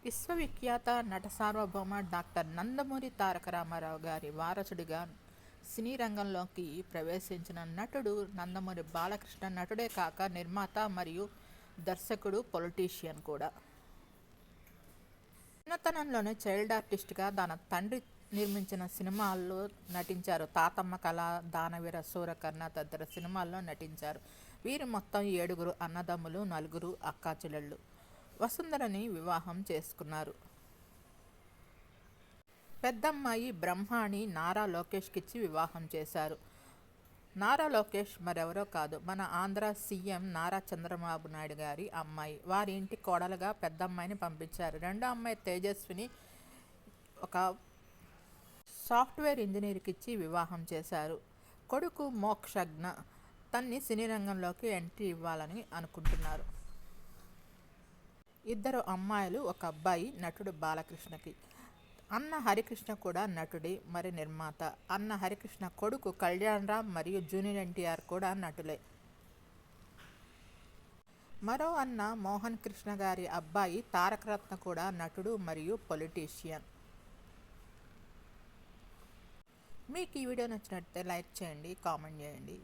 విశ్వవిఖ్యాత నట సార్వభౌమ డాక్టర్ నందమూరి తారక రామారావు గారి వారసుడిగా సినీ రంగంలోకి ప్రవేశించిన నటుడు నందమూరి బాలకృష్ణ. నటుడే కాక నిర్మాత మరియు దర్శకుడు, పొలిటీషియన్ కూడా. చిన్నతనంలోనే చైల్డ్ ఆర్టిస్ట్గా తన తండ్రి నిర్మించిన సినిమాల్లో నటించారు. తాతమ్మ కళ, దానవీర సూరకర్ణ తదితర సినిమాల్లో నటించారు. వీరు మొత్తం 7 అన్నదమ్ములు, 4 అక్కాచెల్లెళ్ళు. వసుంధరని వివాహం చేసుకున్నారు. పెద్దమ్మాయి బ్రహ్మాణి నారా లోకేష్కిచ్చి వివాహం చేశారు. నారా లోకేష్ మరెవరో కాదు, మన ఆంధ్ర సీఎం నారా చంద్రబాబు నాయుడు గారి అమ్మాయి. వారి ఇంటి కోడలుగా పెద్దమ్మాయిని పంపించారు. రెండో అమ్మాయి తేజస్విని ఒక సాఫ్ట్వేర్ ఇంజనీర్కి ఇచ్చి వివాహం చేశారు. కొడుకు మోక్షజ్ఞ తన్ని సినీ రంగంలోకి ఎంట్రీ ఇవ్వాలని అనుకుంటున్నారు. 2 అమ్మాయిలు, 1 అబ్బాయి. నటుడు బాలకృష్ణకి అన్న హరికృష్ణ కూడా నటుడే, మరి నిర్మాత. అన్న హరికృష్ణ కొడుకు కళ్యాణ్ రామ్ మరియు జూనియర్ ఎన్టీఆర్ కూడా నటులే. మరో అన్న మోహన్ కృష్ణ గారి అబ్బాయి తారకరత్న కూడా నటుడు మరియు పొలిటీషియన్. మీకు ఈ వీడియో నచ్చినట్లయితే లైక్ చేయండి, కామెంట్ చేయండి.